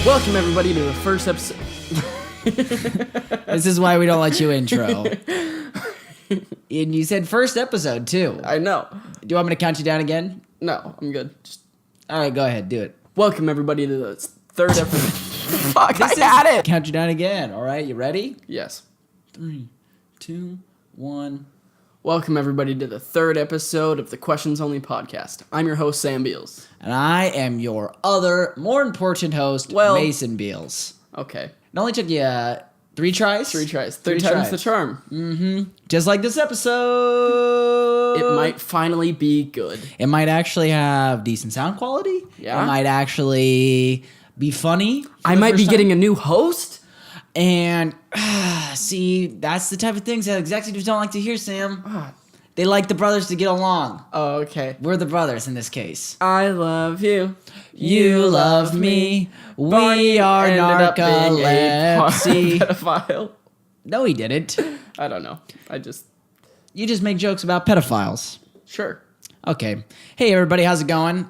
Welcome everybody to the first episode. This is why we don't let you intro. And you said first episode too. I know. Do you want me to count you down again? No, I'm good. All right, go ahead, do it. Welcome everybody to the third episode. Fuck, I had it. Count you down again. All right, you ready? Yes. 3, 2, 1. Welcome everybody to the third episode of the Questions Only podcast. I'm your host, Sam Beals. And I am your other, more important host, Mason Beals. Okay. It only took you 3 tries? 3 tries. Third time's the charm. Mm-hmm. Just like this episode. It might finally be good. It might actually have decent sound quality. Yeah. It might actually be funny. I might be getting a new host. And, see, that's the type of things that executives don't like to hear, Sam. They like the brothers to get along. Oh, okay. We're the brothers in this case. I love you. You love me. We are narcolepsy. Pedophile. No, he didn't. I don't know. You just make jokes about pedophiles. Sure. Okay. Hey, everybody. How's it going?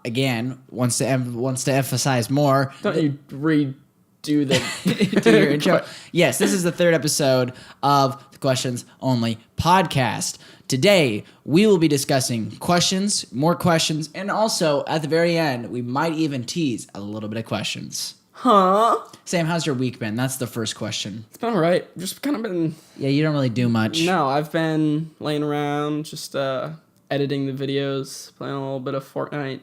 Again, wants to emphasize more. Don't you redo the do your intro. Yes, this is the third episode of the Questions Only podcast. Today, we will be discussing questions, more questions, and also, at the very end, we might even tease a little bit of questions. Huh? Sam, how's your week been? That's the first question. It's been alright. Just kind of been... Yeah, you don't really do much. No, I've been laying around, just editing the videos, playing a little bit of Fortnite,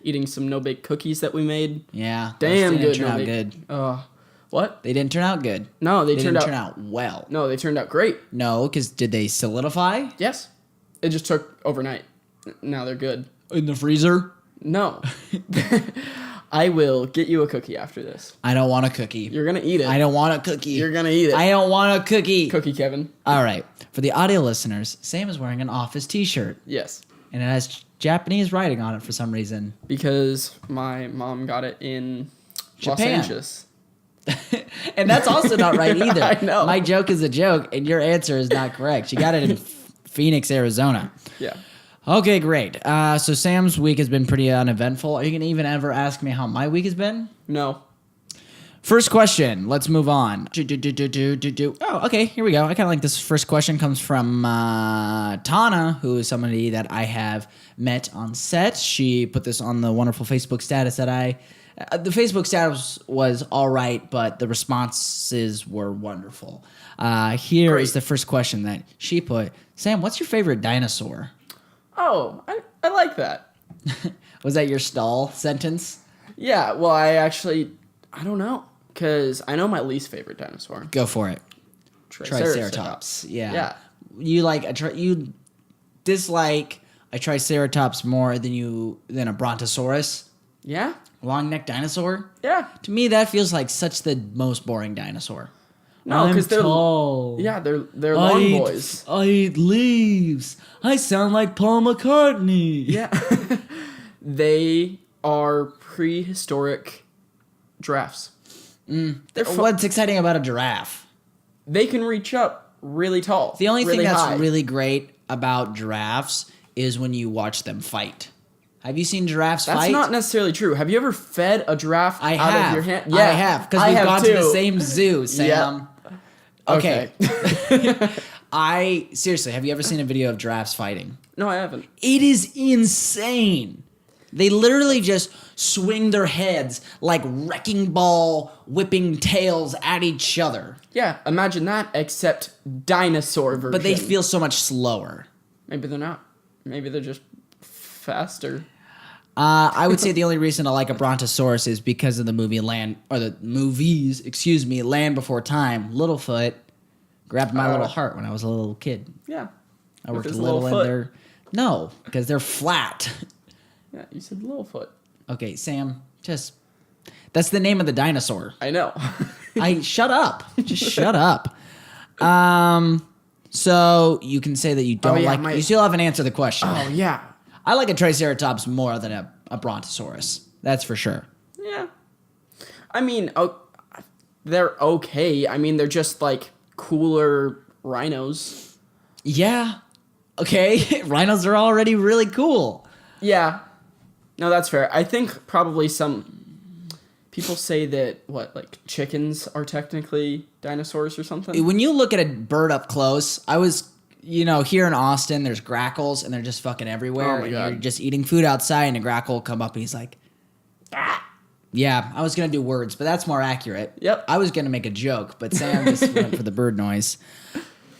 eating some no-bake cookies that we made. Yeah. Damn those good. didn't turn out good. What? They didn't turn out good. No, they didn't turn out well. No, they turned out great. No, because did they solidify? Yes. It just took overnight. Now they're good. In the freezer? No. I will get you a cookie after this. I don't want a cookie. You're going to eat it. I don't want a cookie. You're going to eat it. I don't want a cookie. Cookie Kevin. All right. For the audio listeners, Sam is wearing an Office t-shirt. Yes. And it has Japanese writing on it for some reason. Because my mom got it in Japan. Los Angeles. And that's also not right either. I know. My joke is a joke, and your answer is not correct. She got it in Phoenix, Arizona. Yeah. Okay, great. So Sam's week has been pretty uneventful. Are you going to even ever ask me how my week has been? No. First question. Let's move on. Oh, okay. Here we go. I kind of like this first question. Comes from Tana, who is somebody that I have met on set. She put this on the wonderful Facebook status that the Facebook status was all right, but the responses were wonderful. Here is the first question that she put. Sam, what's your favorite dinosaur? Oh, I like that. Was that your stall sentence? Yeah, well, I don't know. Because I know my least favorite dinosaur. Go for it. Triceratops. Yeah. You dislike a Triceratops more than a Brontosaurus? Yeah? Long neck dinosaur? Yeah. To me, that feels like such the most boring dinosaur. No, because they're tall. Yeah, they're long boys. I eat leaves. I sound like Paul McCartney. Yeah. They are prehistoric giraffes. What's exciting about a giraffe? They can reach up really tall. The only thing that's high. really great about giraffes is when you watch them fight. Have you seen giraffes fight? That's not necessarily true. Have you ever fed a giraffe out of your hand? Yeah, I have. Because we've gone to the same zoo, Sam. Yep. Okay. Seriously, have you ever seen a video of giraffes fighting? No, I haven't. It is insane. They literally just swing their heads like wrecking ball, whipping tails at each other. Yeah, imagine that, except dinosaur version. But they feel so much slower. Maybe they're not. Maybe they're just faster. I would say the only reason I like a Brontosaurus is because of the Land Before Time. Littlefoot grabbed my little heart when I was a little kid. Yeah. I worked a little in there. No, because they're flat. Yeah, you said Littlefoot. Okay, Sam, that's the name of the dinosaur. I know. Shut up. Just shut up. So you can say that you don't you still haven't answered the question. Oh, yeah. I like a Triceratops more than a Brontosaurus. That's for sure. Yeah. I mean, they're okay. I mean, they're just like cooler rhinos. Yeah. Okay. Rhinos are already really cool. Yeah. No, that's fair. I think probably some people say that like chickens are technically dinosaurs or something. When you look at a bird up close, I was, here in Austin, there's grackles and they're just fucking everywhere. Oh my God. You're just eating food outside and a grackle will come up and he's like, ah. Yeah, I was going to do words, but that's more accurate. Yep. I was going to make a joke, but Sam just went for the bird noise.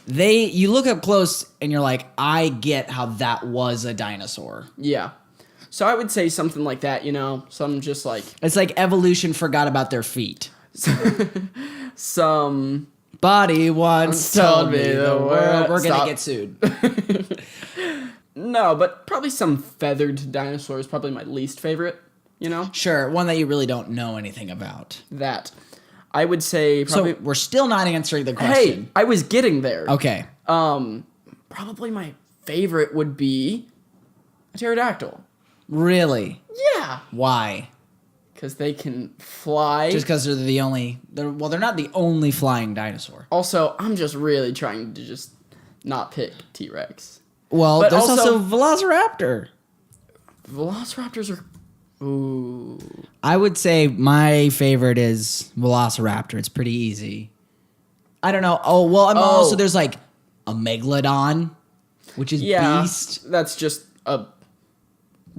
You look up close and you're like, I get how that was a dinosaur. Yeah. So I would say something like that, some just like... It's like evolution forgot about their feet. Some... Body once told me the world... We're going to get sued. No, but probably some feathered dinosaurs, probably my least favorite, Sure, one that you really don't know anything about. That. I would say probably... So we're still not answering the question. Hey, I was getting there. Okay. Probably my favorite would be a pterodactyl. Really? Yeah. Why? Because they can fly. Just because they're the only... They're not the only flying dinosaur. Also, I'm just really trying to just not pick T-Rex. Well, But there's also also Velociraptor. Velociraptors are... Ooh. I would say my favorite is Velociraptor. It's pretty easy. I don't know. Oh, well, also there's like a Megalodon, which is beast. That's just a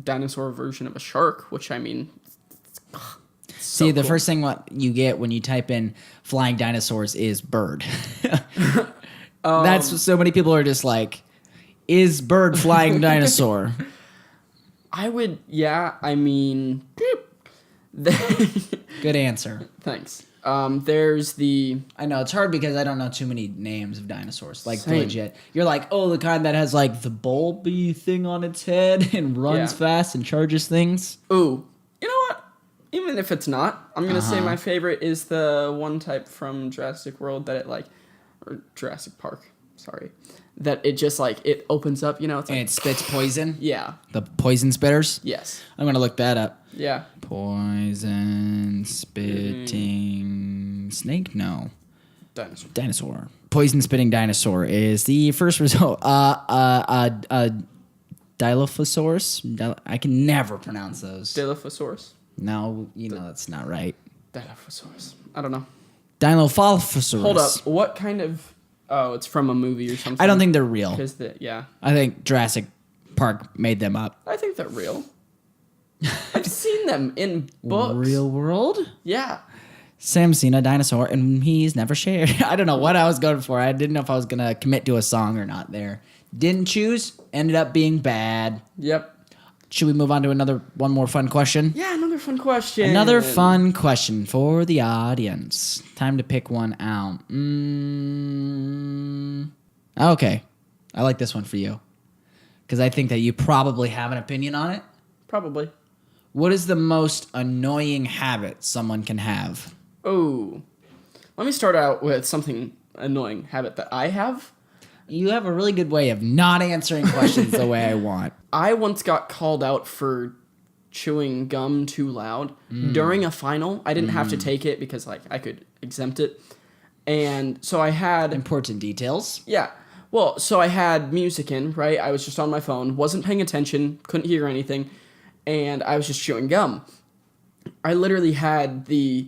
dinosaur version of a shark, which I mean... See, the first thing what you get when you type in flying dinosaurs is bird. That's so many people are just like, is bird flying dinosaur? I would, I mean... Good answer. Thanks. There's the... I know, it's hard because I don't know too many names of dinosaurs. Like, Same. legit. You're like, oh, the kind that has, like, the bulby thing on its head and runs fast and charges things. Ooh. You know what? Even if it's not, I'm going to say my favorite is the one type from Jurassic World that it, like... Or Jurassic Park. Sorry. That it just, like, it opens up, it's like... And it spits poison? Yeah. The poison spitters? Yes. I'm going to look that up. Yeah. Poison spitting snake? No. Dinosaur. Poison spitting dinosaur is the first result. Dilophosaurus? I can never pronounce those. Dilophosaurus? No, that's not right. Dilophosaurus. I don't know. Dilophosaurus. Hold up. What kind of... Oh, it's from a movie or something. I don't think they're real. Yeah. I think Jurassic Park made them up. I think they're real. I've seen them in books. Real world? Yeah. Sam's seen a dinosaur and he's never shared. I don't know what I was going for. I didn't know if I was going to commit to a song or not there. Didn't choose. Ended up being bad. Yep. Should we move on to one more fun question? Yeah, another fun question. Another fun question for the audience. Time to pick one out. Okay. I like this one for you. Because I think that you probably have an opinion on it. Probably. What is the most annoying habit someone can have? Oh. Let me start out with something annoying habit that I have. You have a really good way of not answering questions the way I want. I once got called out for chewing gum too loud during a final. I didn't have to take it because I could exempt it. And so I had... Important details. Yeah. Well, so I had music in, right? I was just on my phone, wasn't paying attention, couldn't hear anything, and I was just chewing gum. I literally had the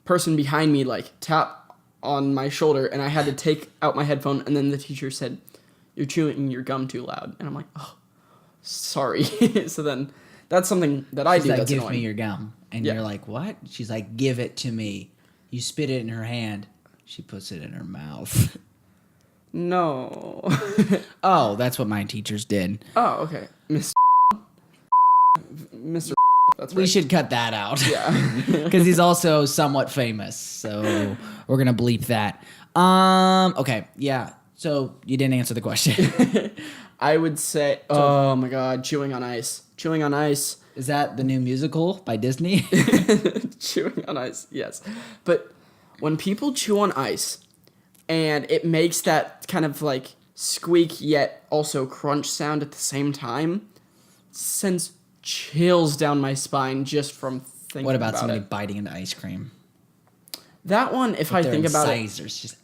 person behind me, tap on my shoulder, and I had to take out my headphone, and then the teacher said, "You're chewing your gum too loud." And I'm like, oh, sorry. So then that's something that I do that's give annoying. me your gum. And you're like, what? She's like, give it to me. You spit it in her hand. She puts it in her mouth. No. Oh, that's what my teachers did. Oh, okay. Mr. That's right. We should cut that out. Yeah. Because he's also somewhat famous. So we're going to bleep that. Okay. Yeah. So you didn't answer the question. I would say, oh my God, Chewing on Ice. Chewing on Ice. Is that the new musical by Disney? Chewing on Ice, yes. But when people chew on ice and it makes that kind of squeak yet also crunch sound at the same time, sends chills down my spine just from thinking about it. What about somebody biting into ice cream? That one, if I think about it... Just...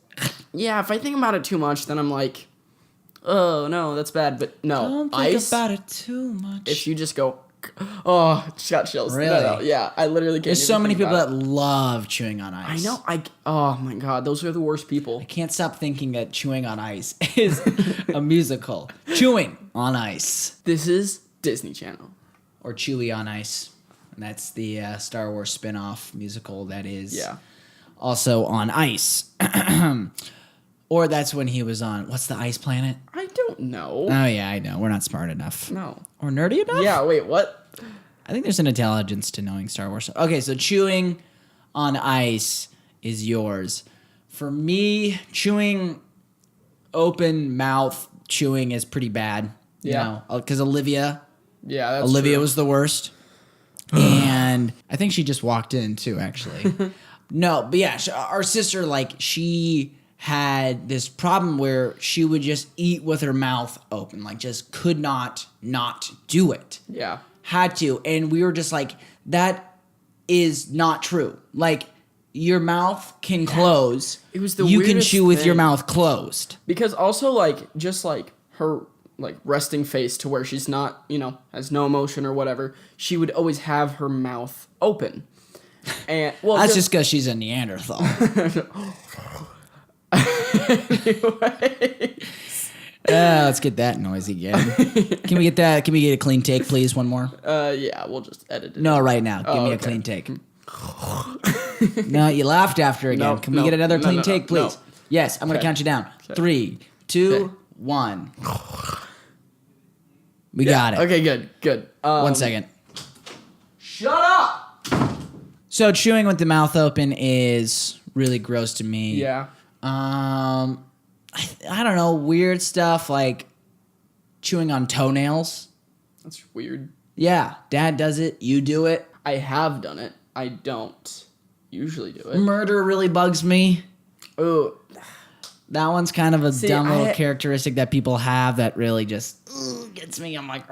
Yeah, if I think about it too much, then I'm like, oh, no, that's bad. But no, Don't think ice... about it too much. If you just go... Oh, just got chills. Really? No, yeah, I literally can't. There's so even many think people about that love chewing on it. I ice. know. Oh my god, those are the worst people. I can't stop thinking that Chewing on Ice is a musical. Chewing on Ice. This is Disney Channel. Or Chewy on Ice. And that's the Star Wars spin-off musical that is also on ice. Or that's when he was on, what's the ice planet? I don't know. Oh, yeah, I know. We're not smart enough. No. Or nerdy enough? Yeah. Wait. What? I think there's an intelligence to knowing Star Wars. Okay, so Chewing on Ice is yours. For me, chewing open mouth chewing is pretty bad. Yeah. Because Olivia Yeah. That's Olivia true. was the worst. And I think she just walked in too, actually. No, but yeah, our sister, like, she had this problem where she would just eat with her mouth open, like, just could not do it. Yeah. Had to. And we were just like, that is not true. Like, your mouth can close. It was the You can weirdest chew with your thing. mouth closed. Because also, like, just like her like resting face to where she's not, has no emotion or whatever, she would always have her mouth open. And well, That's just because she's a Neanderthal. anyway. Let's get that noise again. Can we get that? Can we get a clean take, please? One more. Yeah, we'll just edit it. No, right now. Give me a okay. clean take. No, you laughed after again. No, Can we no, get another no, clean no, take, no. please? Yes, I'm going to Okay. count you down. Okay. 3, 2, Okay. 1. We got it. Okay, good. 1 second. Shut up! So chewing with the mouth open is really gross to me. Yeah. I don't know, weird stuff like chewing on toenails. That's weird. Yeah, Dad does it. You do it. I have done it. I don't usually do it. Murder really bugs me. Oh, That one's kind of a See, dumb little characteristic that people have that really just gets me. I'm like,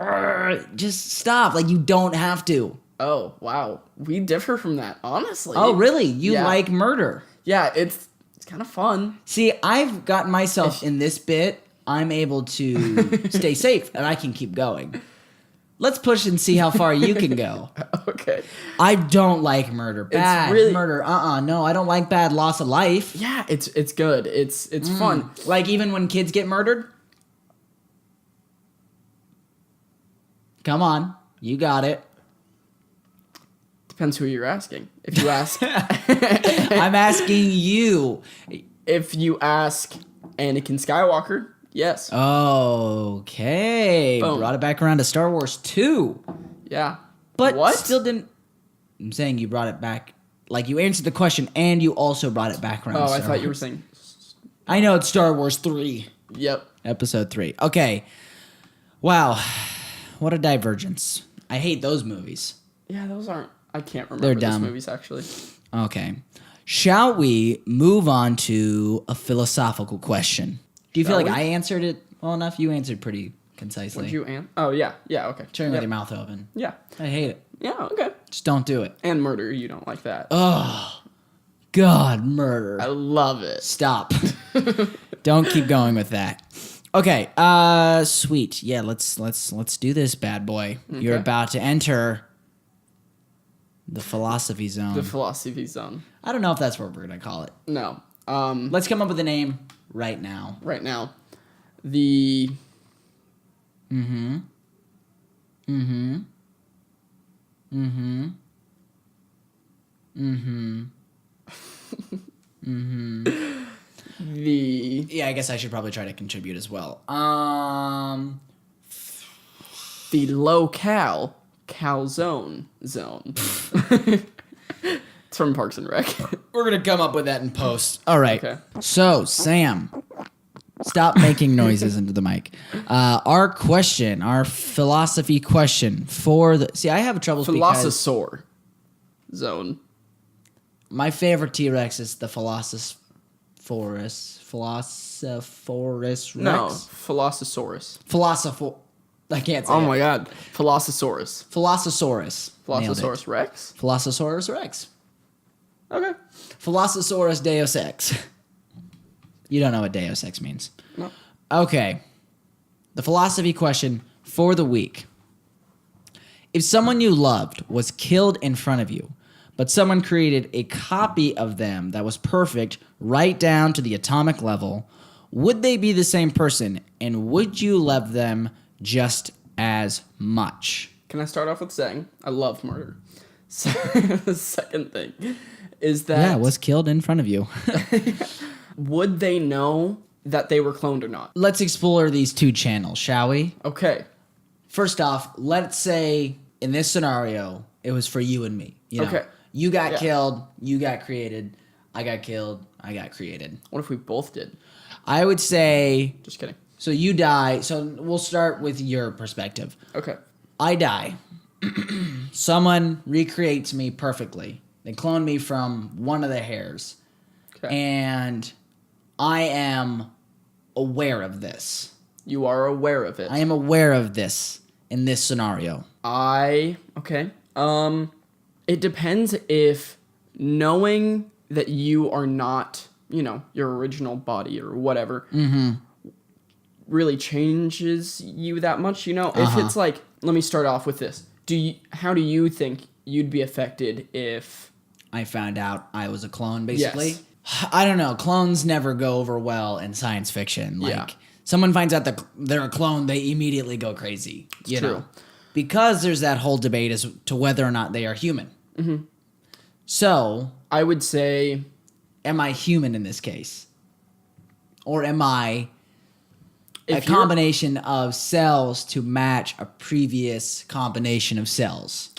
just stop. Like, you don't have to. oh, wow. We differ from that, honestly. Oh, really? You Yeah. like murder? Yeah, it's kind of fun. See, I've gotten myself in this bit. I'm able to stay safe, and I can keep going. Let's push and see how far you can go. Okay. I don't like murder. Bad really- murder. No, I don't like bad loss of life. Yeah, it's good. It's fun. Like even when kids get murdered. Come on, you got it. Depends who you're asking. If you ask, I'm asking you. if you ask Anakin Skywalker, yes. Okay, Boom. brought it back around to Star Wars 2, Yeah. but What? still didn't. I'm saying you brought it back. Like you answered the question, and you also brought it back around. Oh, to I Star thought you were Wars. saying. I know it's Star Wars 3, Yep. Episode 3. Okay, wow, what a divergence. I hate those movies. Yeah, those aren't. I can't remember They're those dumb. movies actually. Okay. Shall we move on to a philosophical question? Do you feel Shall like we? I answered it well enough? You answered pretty concisely. Would you Oh yeah, okay. Chewing with Yep. your mouth open. Yeah. I hate it. Yeah. Okay. Just don't do it. And murder, you don't like that. Oh, God, murder. I love it. Stop. Don't keep going with that. Okay. Sweet. Yeah. Let's do this, bad boy. You're Okay. about to enter the philosophy zone. The philosophy zone. I don't know if that's what we're gonna call it. No. Let's come up with a name right now. Right now, the the Yeah, I guess I should probably try to contribute as well. the locale calzone zone. It's from Parks and Rec. We're gonna come up with that in post. All right. Okay. So, Sam, stop making noises into the mic. Our question, our philosophy question for the. See, I have trouble because Philosopher zone. my favorite T-Rex is the Philosophosaurus. Philosophosaurus No, Rex. Philosophosaurus. Philosopher. I can't say Oh it. my god. Philosophosaurus. Philosophosaurus. Nailed it. Philosophosaurus Rex? Philosophosaurus Rex. Okay. Philosophosaurus Deus Ex. You don't know what Deus Ex means. No. Okay. The philosophy question for the week. If someone you loved was killed in front of you, but someone created a copy of them that was perfect right down to the atomic level, would they be the same person, and would you love them just as much? Can I start off with saying I love murder? So, the second thing is that Yeah, was killed in front of you. would they know that they were cloned or not? Let's explore these two channels, shall we? Okay. First off, let's say in this scenario, it was for you and me. You know, Okay. You got Yeah. killed, you got created. I got killed, I got created. What if we both did? I would say, Just kidding. so you die. So we'll start with your perspective. Okay. I die. Someone recreates me perfectly. They clone me from one of the hairs. Okay. And I am aware of this. You are aware of it. I am aware of this in this scenario. Okay. It depends if knowing that you are not, your original body or whatever, really changes you that much, If it's like, let me start off with this. How do you think you'd be affected if... I found out I was a clone, basically. Yes. I don't know. Clones never go over well in science fiction. Like, Yeah. someone finds out that they're a clone, they immediately go crazy. You true. know? Because there's that whole debate as to whether or not they are human. Mm-hmm. So, I would say... am I human in this case? Or am I a If you're- combination of cells to match a previous combination of cells?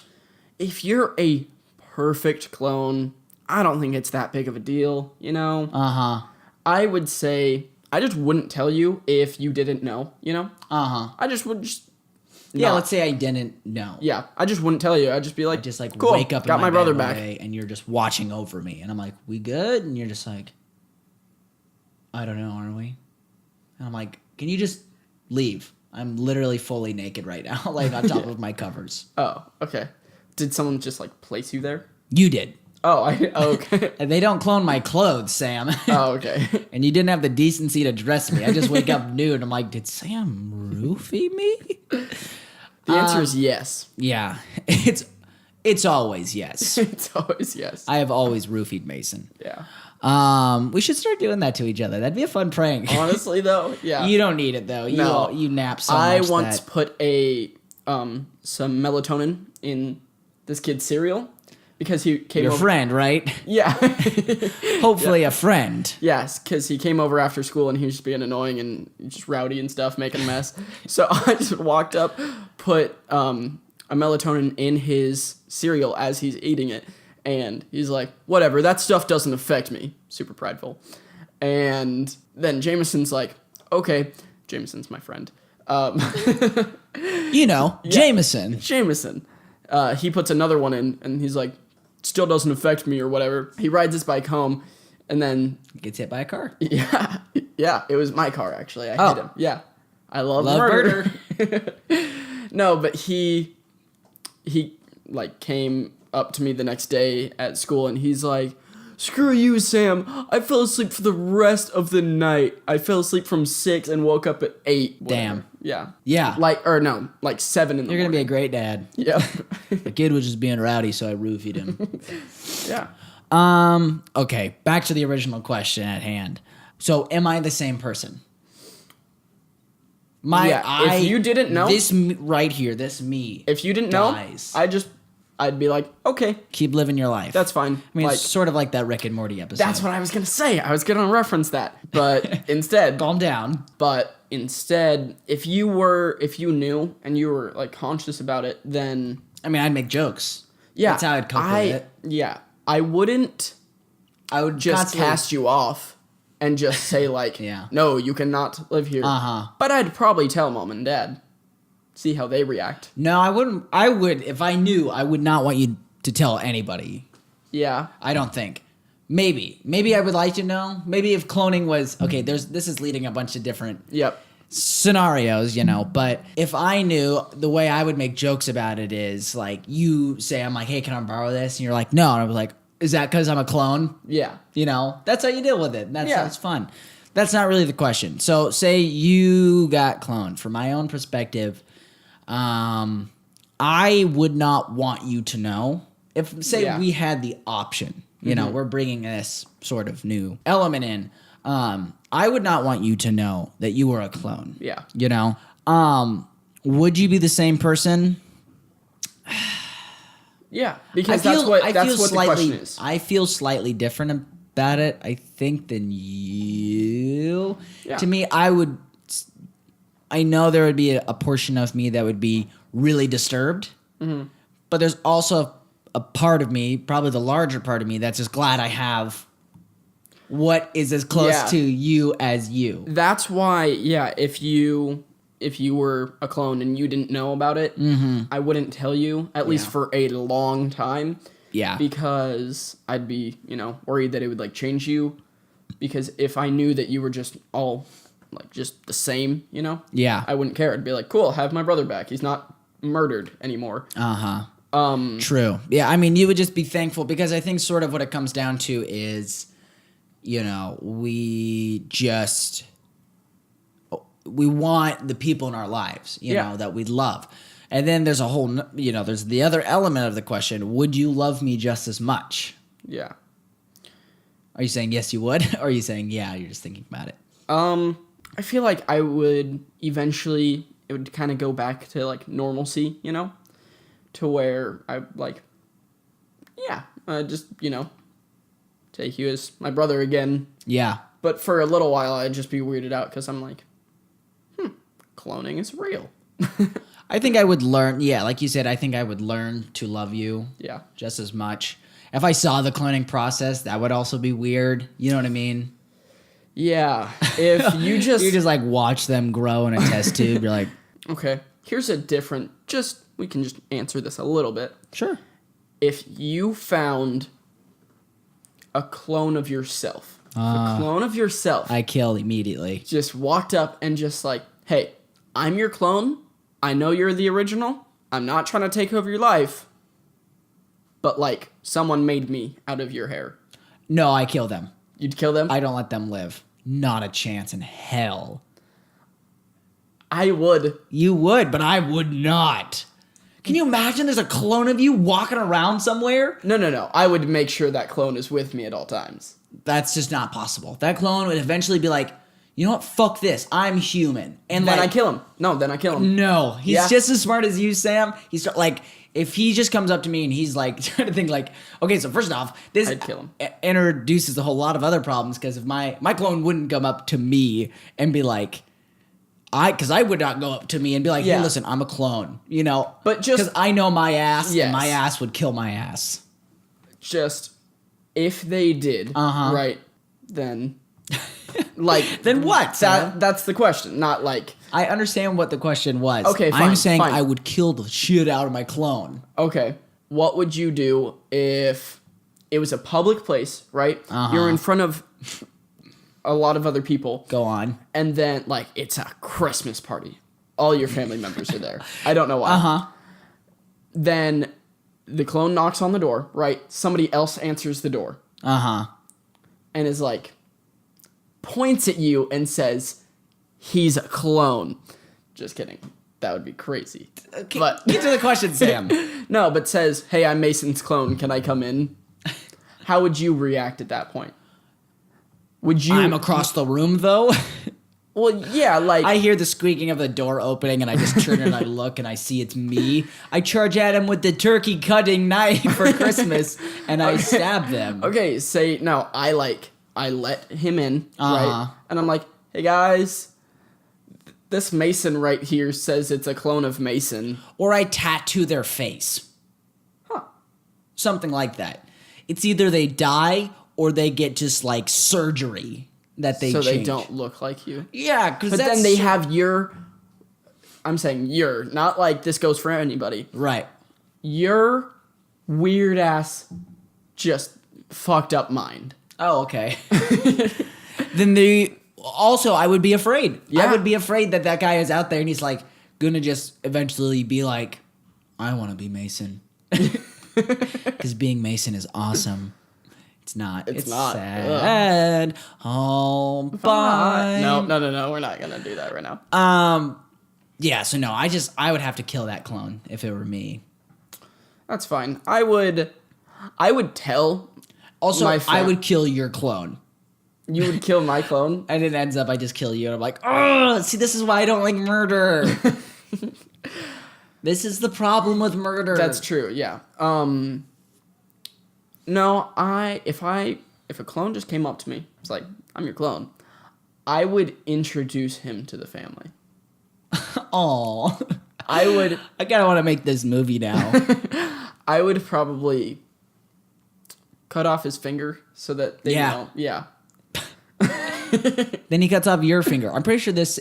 If you're a perfect clone, I don't think it's that big of a deal, Uh-huh. I would say I just wouldn't tell you if you didn't know, Uh-huh. I just would just... Yeah, not. let's say I didn't know. Yeah, I just wouldn't tell you. I'd just be like, Just like cool, wake up got in my bed brother one back. day and you're just watching over me. And I'm like, we good? And you're just like, I don't know, are we? And I'm like, can you just leave? I'm literally fully naked right now, like on top of my covers. Oh, okay. Did someone just like place you there? You did. Oh, okay. And they don't clone my clothes, Sam. Oh, okay. And you didn't have the decency to dress me. I just wake up nude. I'm like, did Sam roofie me? The answer is yes. Yeah, it's always yes. It's always yes. I have always roofied Mason. Yeah. We should start doing that to each other. That'd be a fun prank. Honestly, though, yeah. You don't need it though. No. You nap so I much. once that put some melatonin in this kid's cereal because he came your over. friend, right? Yeah. Hopefully a friend. Yes, because he came over after school and he was just being annoying and just rowdy and stuff, making a mess. So I just walked up, put a melatonin in his cereal as he's eating it, and he's like, whatever, that stuff doesn't affect me. Super prideful. And then Jameson's like, okay, Jameson's my friend. You know, Jameson. Jameson. He puts another one in, and he's like, still doesn't affect me or whatever. He rides his bike home, and then Gets hit by a car. yeah, it was my car actually. I hit him. Yeah, I love Murder. No, but he like came up to me the next day at school, and he's like, "Screw you, Sam! I fell asleep for the rest of the night. I fell asleep from 6 and woke up at 8. Damn. Yeah. Yeah. Like 7 in the You're gonna be a morning. great dad. Yeah. The kid was just being rowdy, so I roofied him. Yeah. Okay, back to the original question at hand. So, am I the same person? If you didn't know, this right here, this me. if you didn't dies. know, I'd be like, okay, Keep living your life. that's fine. I mean, like, it's sort of like that Rick and Morty episode. that's what I was gonna say. I was gonna reference that, but instead, Calm down. if you knew and you were like conscious about it, then I mean, I'd make jokes. yeah, That's how I'd cope with it. Yeah, I wouldn't I would just constantly- cast you off and just say like, Yeah. no, you cannot live here. Uh-huh. But I'd probably tell mom and dad, see how they react. No, I wouldn't. I would, if I knew, I would not want you to tell anybody. Yeah, I don't think. Maybe I would like to know. Maybe if cloning was okay. This is leading a bunch of different yep, scenarios, But if I knew, the way I would make jokes about it is like you say, I'm like, hey, can I borrow this? And you're like, no. And I was like, is that because I'm a clone? yeah, That's how you deal with it. That's Yeah. fun. That's not really the question. So say you got cloned. From my own perspective, I I would not want you to know. If, say, Yeah. we had the option, you know, we're bringing this sort of new element in. I would not want you to know that you were a clone. Yeah. You know? Would you be the same person? Yeah, because that's what the question is. I feel slightly different about it, I think, than you. Yeah. To me, I know there would be a portion of me that would be really disturbed, but there's also a part of me, probably the larger part of me, that's just glad I have what is as close Yeah. to you as you. That's why, yeah, if you were a clone and you didn't know about it, I wouldn't tell you, at least for a long time. Yeah. Because I'd be, worried that it would, like, change you. Because if I knew that you were just all, like, just the same, Yeah. I wouldn't care. I'd be like, cool, have my brother back. He's not murdered anymore. True. Yeah, I mean, you would just be thankful because I think sort of what it comes down to is, we want the people in our lives, you know, that we love. And then there's there's the other element of the question, would you love me just as much? Yeah. Are you saying yes, you would? Or are you saying, yeah, you're just thinking about it? I feel like I would eventually, it would kind of go back to, like, normalcy, to where I, like, just, take you as my brother again. Yeah. But for a little while, I'd just be weirded out because I'm like, cloning is real. I think I would learn, like you said, I think I would learn to love you Yeah. just as much. If I saw the cloning process, that would also be weird. You know what I mean? Yeah. If you just... You just like watch them grow in a test tube. You're like, Okay. Here's a different... we can just answer this a little bit. sure. If you found a clone of yourself, a clone of yourself I kill immediately. just walked up and just like, hey, I'm your clone. I know you're the original. I'm not trying to take over your life. But, like, someone made me out of your hair. No, I kill them. You'd kill them? I don't let them live. Not a chance in hell. I would. You would, but I would not. Can you imagine there's a clone of you walking around somewhere? No. I would make sure that clone is with me at all times. That's just not possible. That clone would eventually be like, you know what? Fuck this. I'm human. And Then like, I kill him. No, then I kill him. No, he's Yeah. just as smart as you, Sam. He's like, if he just comes up to me and he's like trying to think like, okay, so first off, this I'd kill him. Introduces a whole lot of other problems because if my clone wouldn't come up to me and be like, because I would not go up to me and be like, Yeah. hey, listen, I'm a clone, But just- because I know my ass, Yes. and my ass would kill my ass. Just, if they did, right, then, like... Then what, Sam? That's the question, not like... I understand what the question was. Okay, I'm fine, saying fine. I would kill the shit out of my clone. Okay, what would you do if it was a public place, right? You're in front of a lot of other people. Go on. And then, like, it's a Christmas party. All your family members are there. I don't know why. Then the clone knocks on the door, right? Somebody else answers the door. And is like, points at you and says, he's a clone. Just kidding. That would be crazy. But Get to the question, Sam. no, but says, hey, I'm Mason's clone. Can I come in? How would you react at that point? Would you... I'm across the room, though. Well, yeah, like... I hear the squeaking of the door opening, and I just turn and I look, and I see it's me. I charge at him with the turkey cutting knife for Christmas, and I stab them. Okay, say, no, I let him in, right? And I'm like, hey, guys, this Mason right here says it's a clone of Mason. Or I tattoo their face. Huh. Something like that. It's either they die or they get just, like, surgery that they change. So they don't look like you. Yeah, because But then they have your... I'm saying your, not like this goes for anybody. Right. Your weird-ass, just fucked up mind. Oh, okay. Then they... Also, I would be afraid. Yeah. I would be afraid that guy is out there and he's, like, gonna just eventually be like, I want to be Mason. Because being Mason is awesome. It's not. It's not. Sad. Oh, bye. No, we're not gonna do that right now. Yeah, so no, I would have to kill that clone if it were me. That's fine. I would tell. Also, My I would kill your clone. You would kill my clone? And it ends up I just kill you, and I'm like, oh, see, this is why I don't like murder. This is the problem with murder. That's true, yeah. No, if a clone just came up to me, it's like, I'm your clone, I would introduce him to the family. Aw. I would... I kind of want to make this movie now. I would probably cut off his finger so that they know. Yeah. Then he cuts off your finger. I'm pretty sure this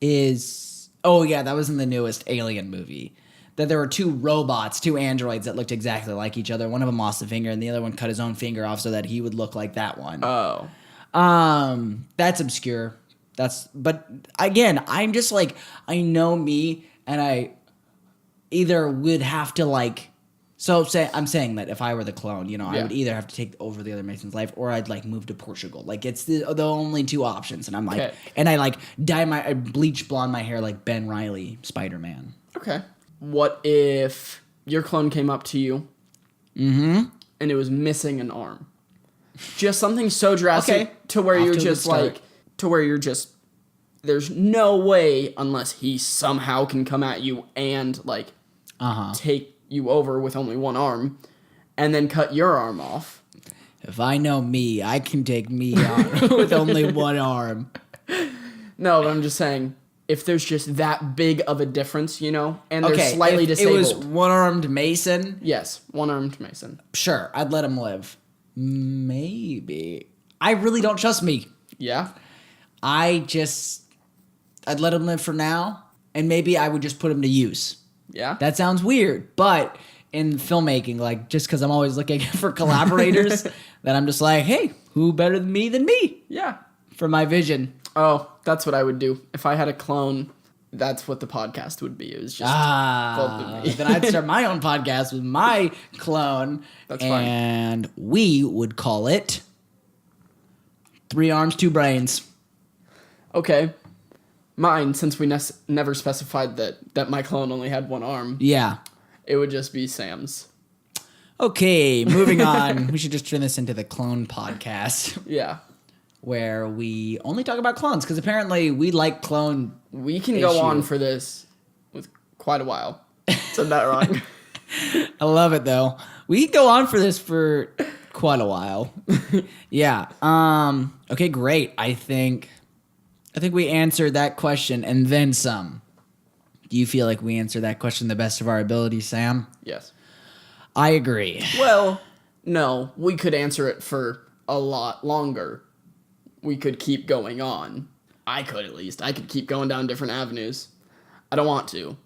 is... Oh, yeah, that was in the newest Alien movie. That there were two robots, two androids that looked exactly like each other. One of them lost a finger, and the other one cut his own finger off so that he would look like that one. Oh. That's obscure. But again, I'm just like, I know me, and I either would have to like... I'm saying that if I were the clone, I would either have to take over the other Mason's life, or I'd like move to Portugal. Like it's the only two options, and I'm like, okay. And I like I bleach blonde my hair like Ben Reilly, Spider-Man. Okay. What if your clone came up to you, and it was missing an arm? Just something so drastic to where you're just like, there's no way unless he somehow can come at you and like, take you over with only one arm and then cut your arm off. If I know me, I can take me on with only one arm. No, but I'm just saying, if there's just that big of a difference, and they're slightly disabled. It was one-armed Mason? Yes, one-armed Mason. Sure, I'd let him live. Maybe. I really don't trust me. Yeah? I'd let him live for now, and maybe I would just put him to use. Yeah. That sounds weird, but in filmmaking, like just because I'm always looking for collaborators, that I'm just like, hey, who better than me? Yeah. For my vision. Oh, that's what I would do. If I had a clone, that's what the podcast would be. It was just both of me. Then I'd start my own podcast with my clone. That's fine. And we would call it 3 Arms, 2 Brains. Okay. Mine, since we never specified that my clone only had one arm. Yeah. It would just be Sam's. Okay, moving on. We should just turn this into the clone podcast. Yeah. Where we only talk about clones, because apparently we like clone. We can go on for this with quite a while. Said that wrong. I love it though. We can go on for this for quite a while. Yeah. Okay, great. I think we answered that question and then some. Do you feel like we answered that question the best of our ability, Sam? Yes. I agree. Well, no, we could answer it for a lot longer. We could keep going on. I could, at least. I could keep going down different avenues. I don't want to.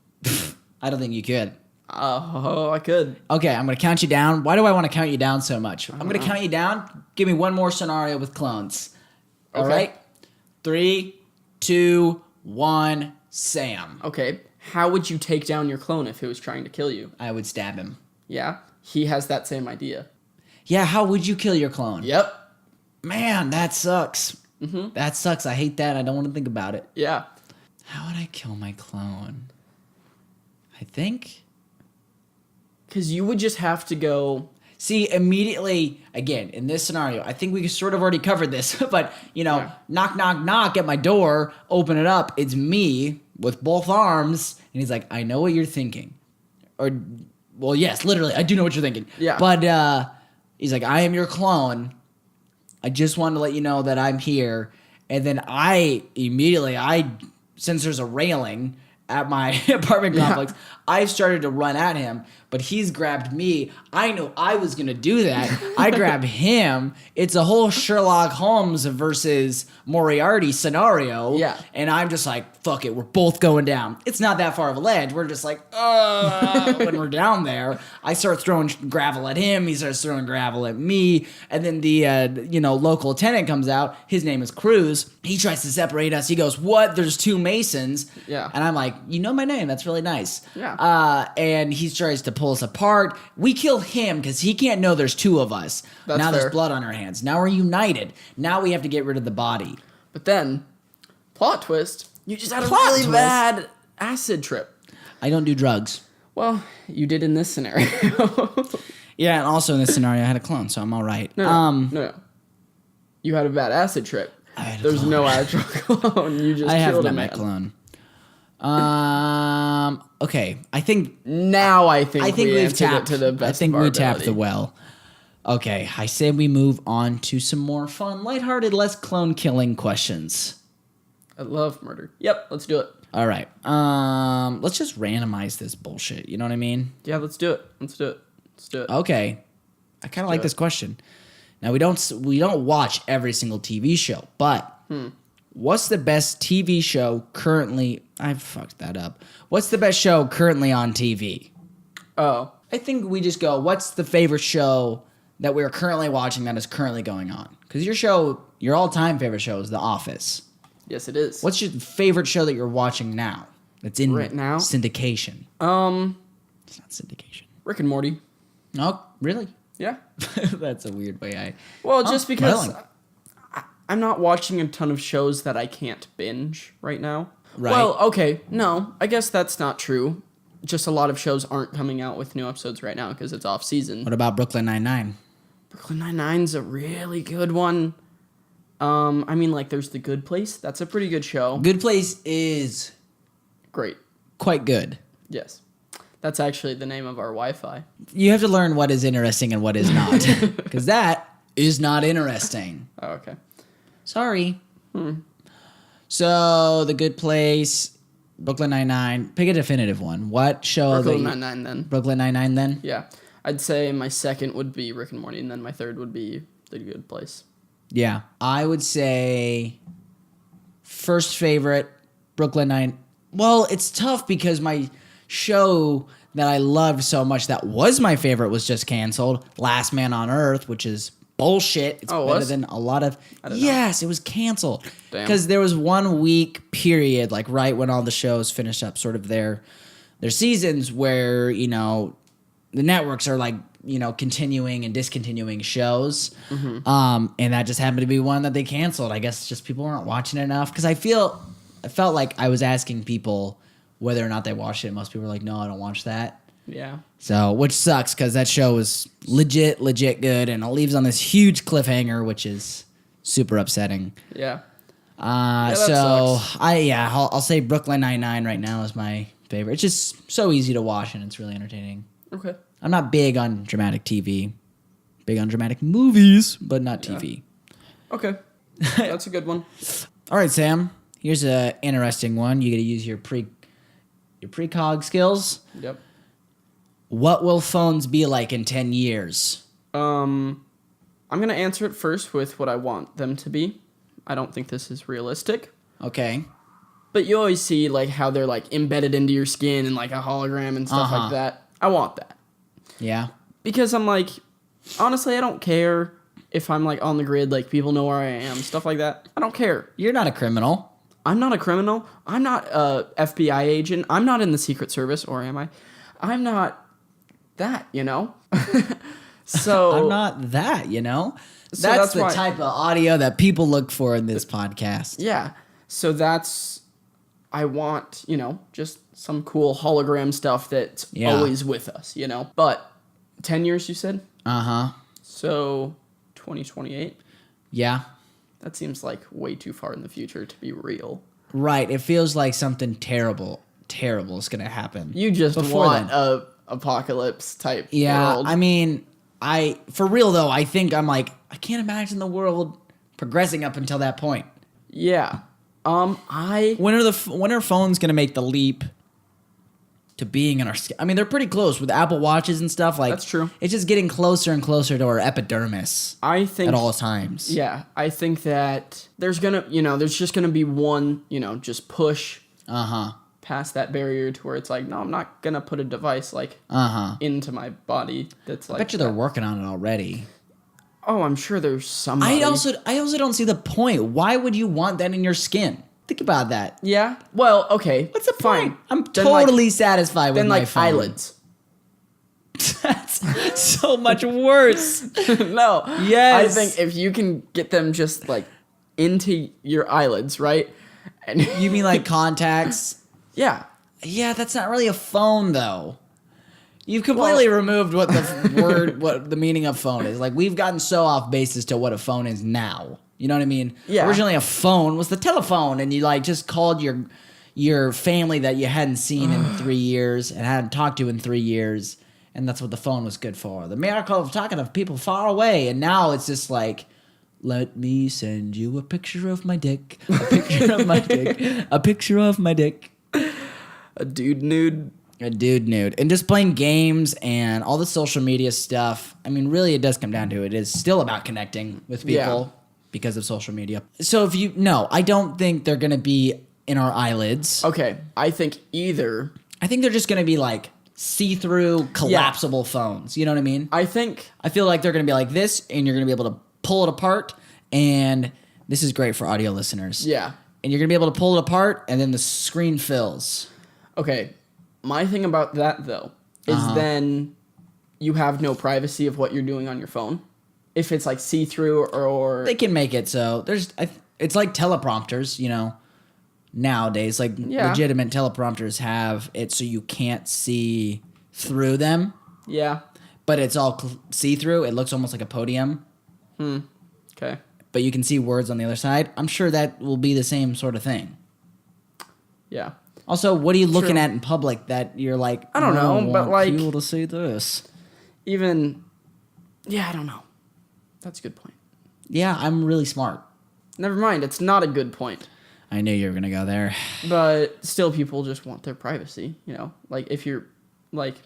I don't think you could. Oh, I could. Okay, I'm going to count you down. Why do I want to count you down so much? I'm going to count you down. Give me one more scenario with clones. All right? 3, 2, 1, Sam. Okay. How would you take down your clone if he was trying to kill you? I would stab him. Yeah? He has that same idea. Yeah, how would you kill your clone? Yep. Man, that sucks. Mm-hmm. That sucks. I hate that. I don't want to think about it. Yeah. How would I kill my clone? I think... Because you would just have to go... See, immediately, again, in this scenario, I think we sort of already covered this, but, knock, knock, knock at my door, open it up, it's me with both arms, and he's like, I know what you're thinking. Or, well, yes, literally, I do know what you're thinking. Yeah. But he's like, I am your clone. I just wanted to let you know that I'm here. And then since there's a railing at my apartment complex, I started to run at him, but he's grabbed me. I knew I was going to do that. I grab him. It's a whole Sherlock Holmes versus Moriarty scenario. Yeah. And I'm just like, fuck it, we're both going down. It's not that far of a ledge. We're just like, when we're down there, I start throwing gravel at him. He starts throwing gravel at me. And then the, local tenant comes out. His name is Cruz. He tries to separate us. He goes, what? There's 2 Masons. Yeah. And I'm like, you know my name. That's really nice. Yeah. And he tries to pull us apart. We kill him because he can't know there's 2 of us. That's now fair. there's blood on our hands. Now we're united. Now we have to get rid of the body. But then, plot twist, you just had a Plot really twist? bad acid trip. I don't do drugs. Well, you did in this scenario. Yeah, and also in this scenario, I had a clone, so I'm all right. No. You had a bad acid trip. There's clone. no actual clone. You just I have killed met a my man. clone. Okay. I think Now I think we we've answered tapped. it to the best I think of our we tapped ability. the well. Okay, I say we move on to some more fun, lighthearted, less clone killing questions. I love murder. Yep, let's do it. All right. Let's just randomize this bullshit. You know what I mean? Yeah, let's do it. Let's do it. Let's do it. Okay. I kind of like do it. this question. Now we don't watch every single TV show, but what's the best TV show currently? I fucked that up. What's the best show currently on TV? Oh, I think we just go, what's the favorite show that we're currently watching that is currently going on? Because your all-time favorite show is The Office. yes, it is. What's your favorite show that you're watching now that's in Right now? syndication? It's not syndication. Rick and Morty. Oh, really? Yeah. That's a weird way Well, just because really? I'm not watching a ton of shows that I can't binge right now. Right. Well, okay, no, I guess that's not true. Just a lot of shows aren't coming out with new episodes right now because it's off season. What about Brooklyn Nine-Nine? Brooklyn Nine-Nine's a really good one. I mean, like, there's The Good Place. That's a pretty good show. Good Place is Great. quite good. Yes. That's actually the name of our Wi-Fi. You have to learn what is interesting and what is not. Because that is not interesting. Oh, okay. Sorry. So, The Good Place, Brooklyn Nine-Nine. Pick a definitive one. What show? Brooklyn Nine-Nine then. Brooklyn Nine-Nine then? Yeah. I'd say my second would be Rick and Morty, and then my third would be The Good Place. Yeah. I would say first favorite, Brooklyn Nine. Well, it's tough because my show that I loved so much that was my favorite was just canceled. Last Man on Earth, which is bullshit. It's Oh, it better was? than a lot of. didn't know. Yes, it was canceled. Damn. Because there was 1 week period, like right when all the shows finished up sort of their seasons where, the networks are like, continuing and discontinuing shows. And that just happened to be one that they canceled. I guess just people weren't watching it enough. Because I felt like I was asking people whether or not they watched it. Most people were like, no, I don't watch that. Yeah. So, which sucks because that show was legit good. And it leaves on this huge cliffhanger, which is super upsetting. Yeah. So, sucks. I'll say Brooklyn Nine-Nine right now is my favorite. It's just so easy to watch and it's really entertaining. Okay. I'm not big on dramatic TV. Big on dramatic movies, but not TV. Okay. That's a good one. All right, Sam. Here's a interesting one. You got to use your precog skills. Yep. What will phones be like in 10 years? I'm going to answer it first with what I want them to be. I don't think this is realistic. Okay. But you always see like how they're like embedded into your skin and like a hologram and stuff like that. I want that. Yeah. Because I'm like, honestly, I don't care if I'm like on the grid, like people know where I am, stuff like that. I don't care. You're not a criminal. I'm not a criminal. I'm not a FBI agent. I'm not in the Secret Service, or am I? I'm not that, So I'm not that, So That's the why- type of audio that people look for in this podcast. Yeah. So I want, just some cool hologram stuff that's always with us, But 10 years, you said? Uh-huh. So 2028? Yeah. That seems like way too far in the future to be real. Right. It feels like something terrible is going to happen. You just Before want then. a apocalypse type Yeah, world. I mean, for real though, I think I'm like, I can't imagine the world progressing up until that point. Yeah. When are phones gonna make the leap to being in our skin? I mean, they're pretty close with Apple Watches and stuff. Like That's true. It's just getting closer and closer to our epidermis I think at all times. Yeah, I think that there's just gonna be one, just push past that barrier to where it's like, no, I'm not gonna put a device like into my body that's like. I bet you they're working on it already. Oh, I'm sure there's somebody. I also don't see the point. Why would you want that in your skin? Think about that. Yeah. Well, okay. What's the Fine. point? I'm Then, like- totally satisfied with Then my like phone. eyelids. That's so much worse. No. Yes. I think if you can get them just like into your eyelids, right? And You mean like contacts? yeah. Yeah, that's not really a phone though. You've completely removed what the word, what the meaning of phone is. Like, we've gotten so off base as to what a phone is now. You know what I mean? Yeah. Originally, a phone was the telephone, and you like just called your family that you hadn't seen in 3 years and hadn't talked to in 3 years, and that's what the phone was good for. The miracle of talking to people far away, and now it's just like, let me send you a picture of my dick, a picture of my dick, a picture of my dick. A dude nude. A dude nude. And just playing games and all the social media stuff. I mean, really, it does come down to it. It is still about connecting with people because of social media. So no, I don't think they're going to be in our eyelids. Okay, I think either. I think they're just going to be like see-through, collapsible phones. You know what I mean? I feel like they're going to be like this, and you're going to be able to pull it apart. And this is great for audio listeners. Yeah. And you're going to be able to pull it apart, and then the screen fills. Okay, my thing about that, though, is then you have no privacy of what you're doing on your phone. If it's, like, see-through or... They can make it so. It's like teleprompters, you know, nowadays. Like, legitimate teleprompters have it so you can't see through them. Yeah. But it's all see-through. It looks almost like a podium. Okay. But you can see words on the other side. I'm sure that will be the same sort of thing. Yeah. Also, what are you looking at in public that you're like, I don't know, but like... people to see this. Even... Yeah, I don't know. That's a good point. Yeah, I'm really smart. Never mind, it's not a good point. I knew you were going to go there. But still, people just want their privacy, you know? Like, if you're, like,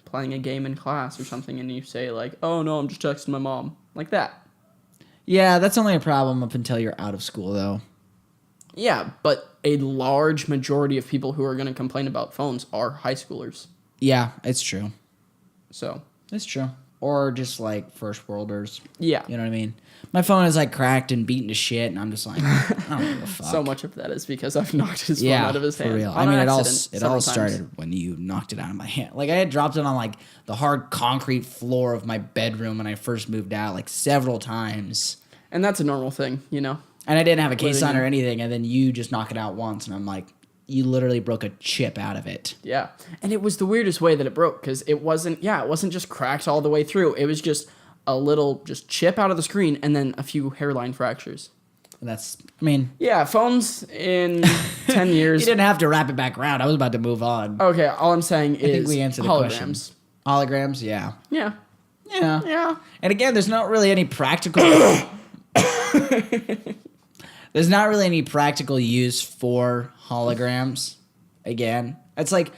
playing a game in class or something and you say, like, oh, no, I'm just texting my mom. Like that. Yeah, that's only a problem up until you're out of school, though. Yeah, but a large majority of people who are going to complain about phones are high schoolers. Yeah, it's true. So. It's true. Or just, like, first worlders. Yeah. You know what I mean? My phone is, like, cracked and beaten to shit, and I'm just like, I don't give a fuck. So much of that is because I've knocked his phone out of his hand. For real. I mean, it all started when you knocked it out of my hand. Like, I had dropped it on, like, the hard concrete floor of my bedroom when I first moved out, like, several times. And that's a normal thing, you know? And I didn't have a case on or anything, and then you just knock it out once, and I'm like, you literally broke a chip out of it. Yeah. And it was the weirdest way that it broke, because it wasn't just cracked all the way through. It was just a little chip out of the screen, and then a few hairline fractures. That's, I mean... Yeah, phones in 10 years... You didn't have to wrap it back around. I was about to move on. Okay, all I'm saying is I think we answered the question. Holograms, yeah. Yeah. Yeah. Yeah. And again, there's not really any practical... There's not really any practical use for holograms. Again, it's like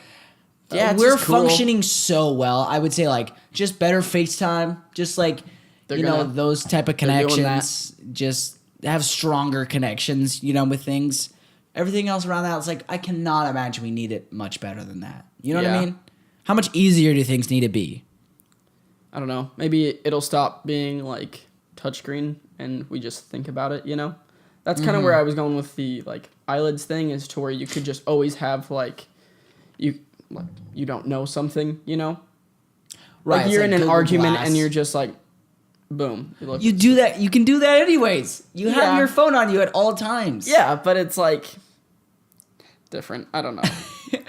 we're functioning so well. I would say like just better FaceTime, just like those type of connections. Just have stronger connections, with things. Everything else around that, it's like I cannot imagine we need it much better than that. You know what I mean? How much easier do things need to be? I don't know. Maybe it'll stop being like touchscreen and we just think about it, That's kind of where I was going with the like eyelids thing, is to where you could just always have you don't know something, Right. Like you're in an Google argument Glass. and you're just like, boom. You do that. You can do that anyways. You have your phone on you at all times. Yeah, but it's like different. I don't know.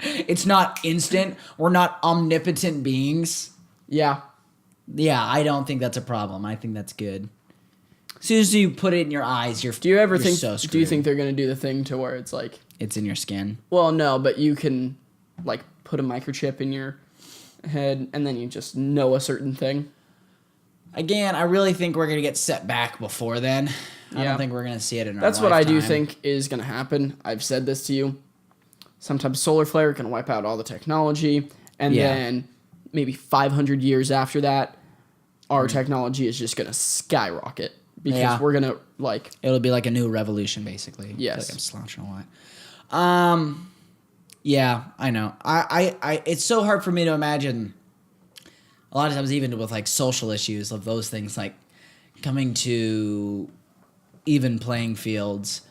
It's not instant. We're not omnipotent beings. Yeah. Yeah, I don't think that's a problem. I think that's good. As soon as you put it in your eyes, you're Do you ever think? so Do you think they're gonna do the thing to where it's like it's in your skin? Well, no, but you can like put a microchip in your head and then you just know a certain thing. Again, I really think we're gonna get set back before then. I don't think we're gonna see it in our That's what I do lifetime. think is gonna happen. I've said this to you. Sometimes solar flare can wipe out all the technology, and then maybe 500 years after that, our technology is just gonna skyrocket. Because we're gonna it'll be like a new revolution, basically. Yes. I feel like I'm slouching a lot. Yeah, I know. I it's so hard for me to imagine. A lot of times, even with like social issues of those things, like coming to even playing fields,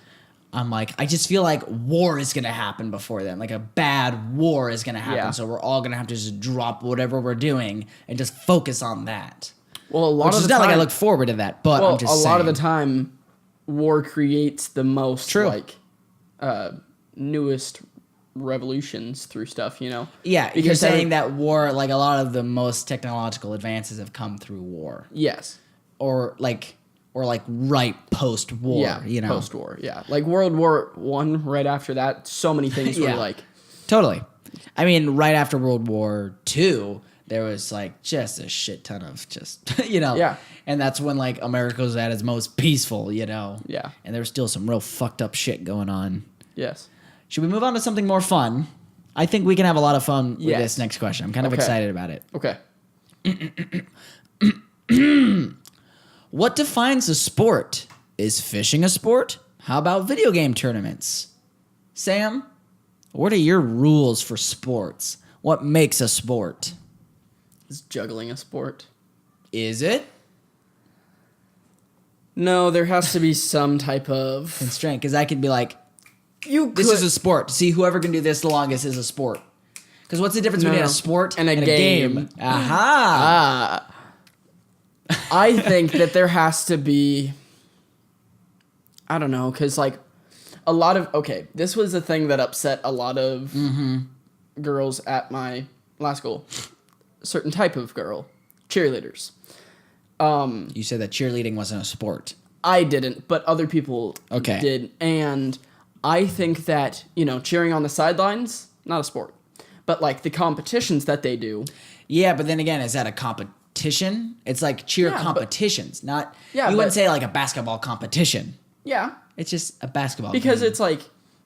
I'm like, I just feel like war is gonna happen before then. Like a bad war is gonna happen. Yeah. So we're all gonna have to just drop whatever we're doing and just focus on that. Well, a lot Which of is the not time, like I look forward to that, but I'm just saying. A lot of the time, war creates the most newest revolutions through stuff, you know? Yeah, you're Because saying that war, like a lot of the most technological advances have come through war, Yes. or right post war. Yeah. You know, Post-war. Yeah. Like World War One. Right after that, so many things were Yeah. like, totally. I mean, right after World War II, there was like just a shit ton of just Yeah. and that's when like America was at its most peaceful, Yeah. and there was still some real fucked up shit going on. yes. Should we move on to something more fun? I think we can have a lot of fun with Yes. this next question. I'm kind of Okay. excited about it. Okay. What defines a sport? Is fishing a sport? How about video game tournaments? Sam, what are your rules for sports? What makes a sport? Is juggling a sport? Is it? No, there has to be some type of. Constraint, because I could be like, You this is a sport. See, whoever can do this the longest is a sport. Because what's the difference between a sport and a game. Aha! I think that there has to be. I don't know, because like a lot of. Okay, this was a thing that upset a lot of girls at my last school. A certain type of girl. Cheerleaders. You said that cheerleading wasn't a sport. I didn't, but other people Okay. did. And I think that, cheering on the sidelines, not a sport. But like the competitions that they do. Yeah, but then again, is that a competition? It's like cheer Yeah, but- competitions, not. Yeah, you wouldn't but- say like a basketball competition. Yeah. It's just a basketball Because game. it's like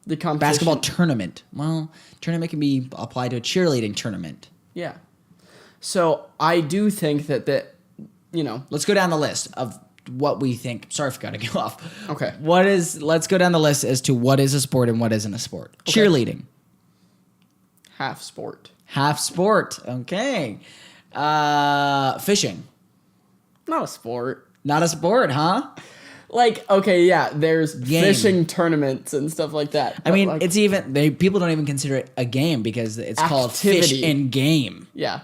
the competition. Basketball tournament. Well, tournament can be applied to a cheerleading tournament. Yeah. So I do think that. Let's go down the list of what we think. Sorry, I forgot to go off. Okay. Let's go down the list as to what is a sport and what isn't a sport. Okay. Cheerleading. Half sport. Half sport. Okay. Fishing. Not a sport. Not a sport, huh? Like, okay, yeah, there's Game. fishing tournaments and stuff like that. I but, mean, like, it's even people don't even consider it a game because it's called fish Activity. and game. Yeah.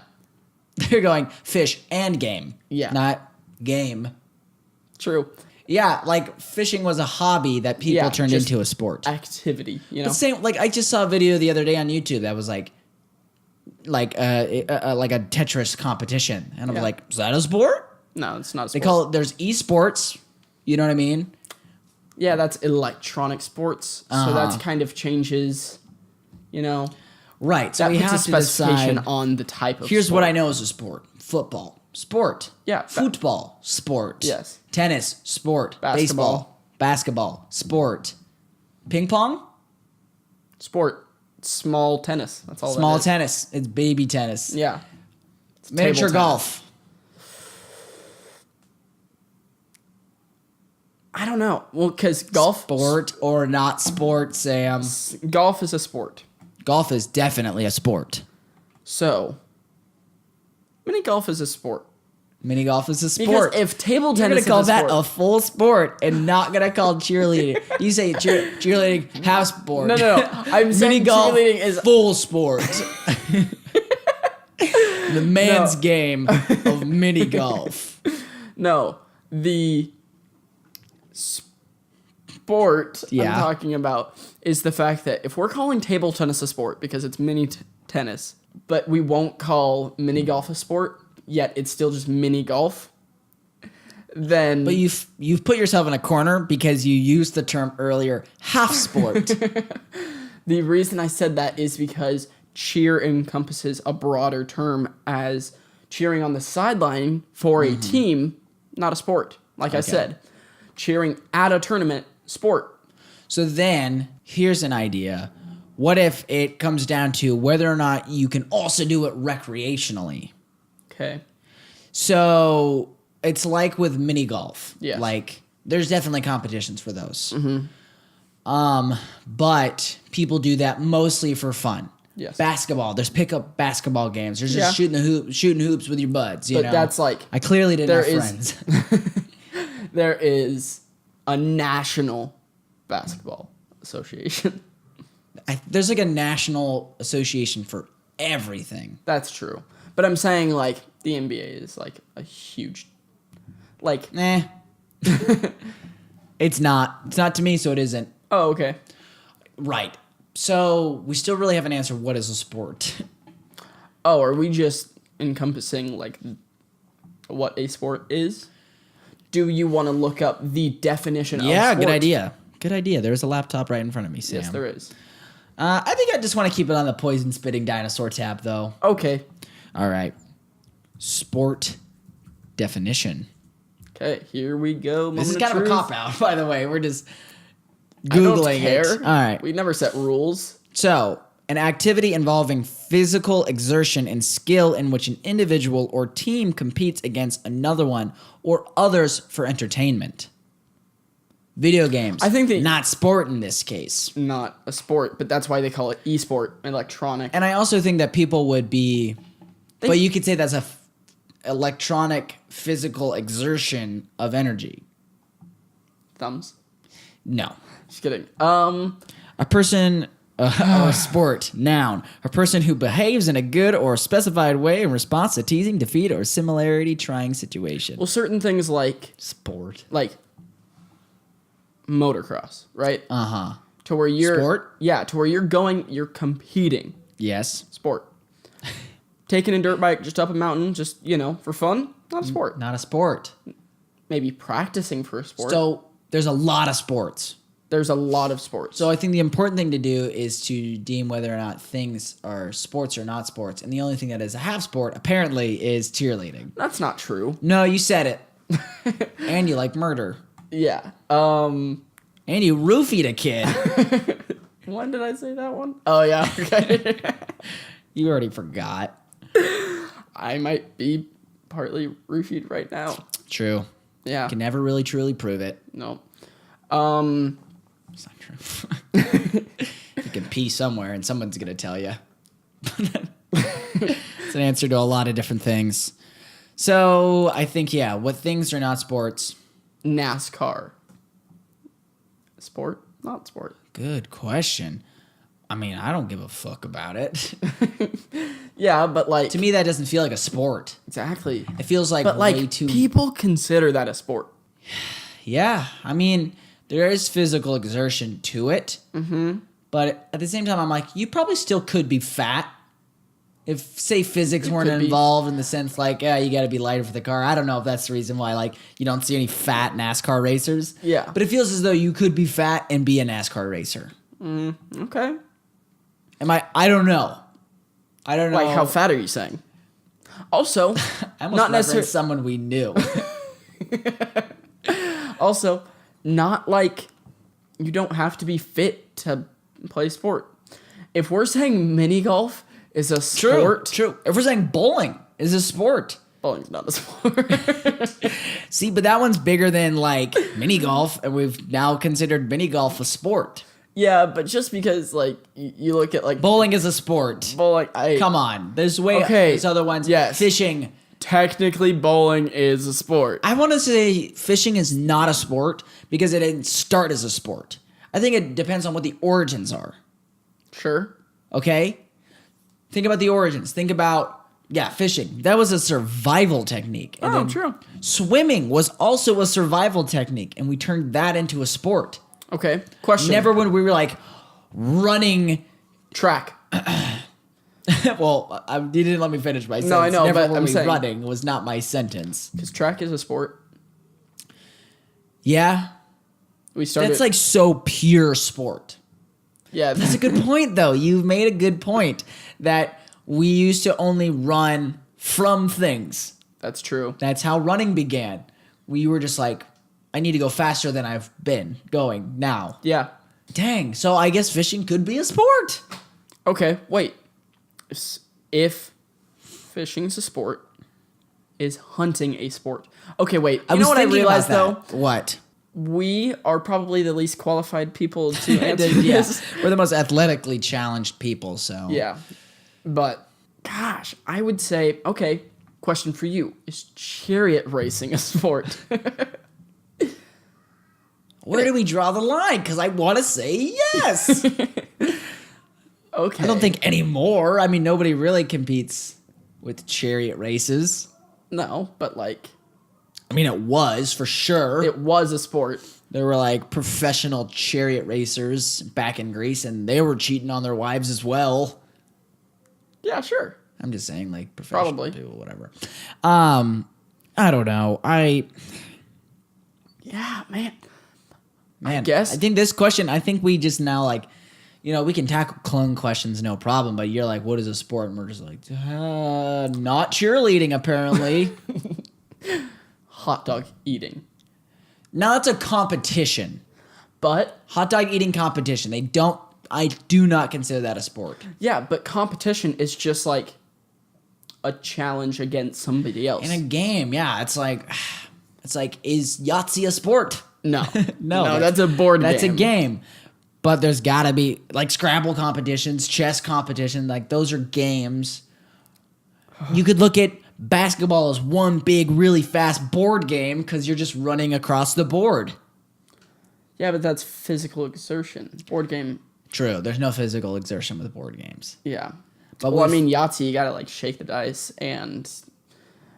They're going fish and game. Yeah. Not game. True. Yeah, like fishing was a hobby that people Yeah, turned just into a sport. Activity, But same, like I just saw a video the other day on YouTube that was like a Tetris competition, and I'm Yeah. like, is that a sport? No, it's not a They sport. call it. There's esports. You know what I mean? Yeah, that's electronic sports. So that's kind of changes, Right. So that we puts a have to specification decide. on the type of Here's sport. what I know is a sport: football, sport. Yeah, Football, sport. Yes. Tennis, sport. Basketball. Baseball, basketball, sport. Ping pong, Sport. Small tennis. That's all small that is. tennis. It's baby tennis. Yeah. It's Miniature table golf. I don't know. Well, because golf. Sport or not sport, Sam? Golf is a sport. Golf is definitely a sport. So, mini golf is a sport. Mini golf is a sport. Because if table You're tennis gonna is call a that sport, a full sport and not gonna call cheerleading. You say cheerleading half sport. No. I'm Mini saying golf cheerleading is full sport. The man's No. game of mini golf. no the sport Yeah. I'm talking about is the fact that if we're calling table tennis a sport because it's mini tennis, but we won't call mini golf a sport, yet it's still just mini golf, then But you've put yourself in a corner because you used the term earlier, half sport. the reason I said that is because cheer encompasses a broader term as cheering on the sideline for a team, not a sport. Like I said, cheering at a tournament, sport. So then, here's an idea. What if it comes down to whether or not you can also do it recreationally? Okay. So it's like with mini golf. Yes. Like there's definitely competitions for those. But people do that mostly for fun. Yes. Basketball. There's pickup basketball games. There's just Yeah. shooting hoops with your buds. You But know. that's like I clearly didn't there have is- friends. there is a national basketball association. There's like a national association for everything. That's true. But I'm saying like the NBA is like a huge like It's not. It's not to me, so it isn't. oh okay. Right. So we still really haven't answered what is a sport. Oh, are we just encompassing like what a sport is? Do you want to look up the definition of sport? Good idea. Good idea. There's a laptop right in front of me, Sam. Yes, there is. I think I just want to keep it on the poison spitting dinosaur tab, though. Okay. All right. Sport definition. Okay, here we go. This is Moment kind of a truth. cop out, by the way. We're just I don't Googling care. it. All right. We never set rules. So, an activity involving physical exertion and skill in which an individual or team competes against another one or others for entertainment. Video games. I think that- not sport in this case. Not a sport, but that's why they call it esport, electronic. And I also think that people would be, but you could say that's a electronic physical exertion of energy. Thumbs. No. Just kidding. A person or sport, noun. A person who behaves in a good or specified way in response to teasing, defeat, or similarity trying situation. Well, certain things like Sport. motocross, right? Uh-huh. To where you're Sport? Yeah, to where you're competing. Yes. Sport. Taking a dirt bike just up a mountain, just, for fun, not a sport. Not a sport. Maybe practicing for a sport. So there's a lot of sports. There's a lot of sports. So I think the important thing to do is to deem whether or not things are sports or not sports. And the only thing that is a half sport, apparently, is cheerleading. That's not true. No, you said it. And you like murder. Yeah. And you roofied a kid. When did I say that one? Oh, yeah. Okay. You already forgot. I might be partly roofied right now. True. Yeah. Can never really truly prove it. No. It's not true. You can pee somewhere and someone's going to tell you. It's an answer to a lot of different things. So I think, what things are not sports? NASCAR. Sport? Not sport. Good question. I mean, I don't give a fuck about it. Yeah, but like... To me, that doesn't feel like a sport. Exactly. It feels like But way like, too... people consider that a sport. Yeah, I mean, there is physical exertion to it. Mm-hmm. But at the same time, I'm like, you probably still could be fat. If, say, physics weren't could be. involved in the sense like, you got to be lighter for the car. I don't know if that's the reason why, like, you don't see any fat NASCAR racers. Yeah. But it feels as though you could be fat and be a NASCAR racer. Okay. I don't know. I don't know. Like, how fat are you saying? Also, I almost not referenced necessarily... someone we knew. Also, not like you don't have to be fit to play sport. If we're saying mini golf is a sport... True. If we're saying bowling is a sport. Bowling's not a sport. See, but that one's bigger than like mini golf, and we've now considered mini golf a sport. Yeah, but just because, like, you look at, like... Bowling is a sport. Bowling, Come on. There's other ones. Yes. Fishing. Technically, bowling is a sport. I want to say fishing is not a sport because it didn't start as a sport. I think it depends on what the origins are. Sure. Okay? Think about the origins. Think about, fishing. That was a survival technique. And then True. Swimming was also a survival technique, and we turned that into a sport. Okay. Question. Never when we were like running. Track. Well, you didn't let me finish my sentence. No, I know, Never but when I'm we saying... running was not my sentence. Because track is a sport. Yeah. We started... That's like so pure sport. Yeah. That's a good point, though. You've made a good point that we used to only run from things. That's true. That's how running began. We were just like, I need to go faster than I've been going now. Yeah. Dang. So I guess fishing could be a sport. Okay, wait. If fishing's a sport, is hunting a sport? Okay, wait. You know what I realized, though? What? We are probably the least qualified people to answer Yeah. this. We're the most athletically challenged people, so. Yeah. But, gosh, I would say, okay, question for you. Is chariot racing a sport? Where do we draw the line? Because I want to say yes. Okay. I don't think anymore. I mean, nobody really competes with chariot races. No, but like... I mean, it was for sure. It was a sport. There were like professional chariot racers back in Greece, and they were cheating on their wives as well. Yeah, sure. I'm just saying, like, professional Probably. people, whatever. I don't know. Yeah, man. Man, guess. I think this question, I think we just now, like, we can tackle clone questions, no problem, but you're like, what is a sport? And we're just like, not cheerleading, apparently. Hot dog eating. Now that's a competition. But, Hot dog eating competition. I do not consider that a sport. yeah, but competition is just like a challenge against somebody else. In a game, yeah, it's like, is Yahtzee a sport? No. No, that's a board game. That's a game. But there's got to be, like, Scrabble competitions, chess competition, like, those are games. You could look at basketball as one big, really fast board game because you're just running across the board. Yeah, but that's physical exertion. Board game, True, there's no physical exertion with board games. yeah. But Well, I with- mean, Yahtzee, you gotta, like, shake the dice, and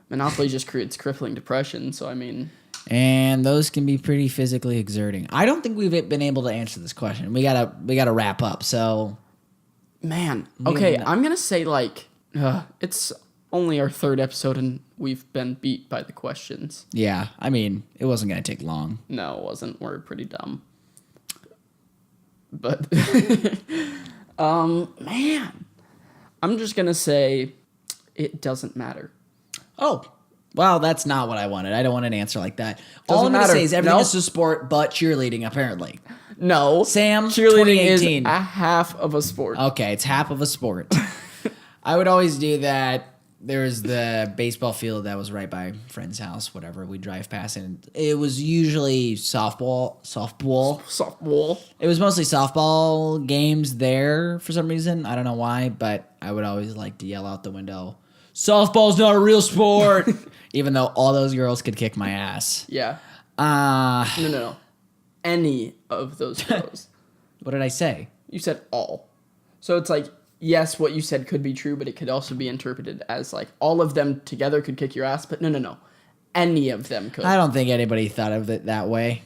Monopoly just creates crippling depression, so, I mean... And those can be pretty physically exerting. I don't think we've been able to answer this question. We gotta wrap up, so... Man, okay, no- I'm gonna say, like, it's only our third episode, and we've been beat by the questions. Yeah, I mean, it wasn't going to take long. No, it wasn't. We're pretty dumb. But, man, I'm just gonna say it doesn't matter. Oh, well, that's not what I wanted. I don't want an answer like that. All Doesn't I'm going to matter. say is everything No. is a sport but cheerleading, apparently. No. Sam, cheerleading is 2018. a half of a sport. Okay, it's half of a sport. I would always do that. There was the baseball field that was right by friend's house, whatever. We drive past it. And it was usually softball. Softball. It was mostly softball games there for some reason. I don't know why, but I would always like to yell out the window, "Softball's not a real sport," even though all those girls could kick my ass. Yeah. Uh, No. Any of those girls. what did I say? You said all. So it's like, yes, what you said could be true, but it could also be interpreted as like all of them together could kick your ass, but no. Any of them could. I don't think anybody thought of it that way.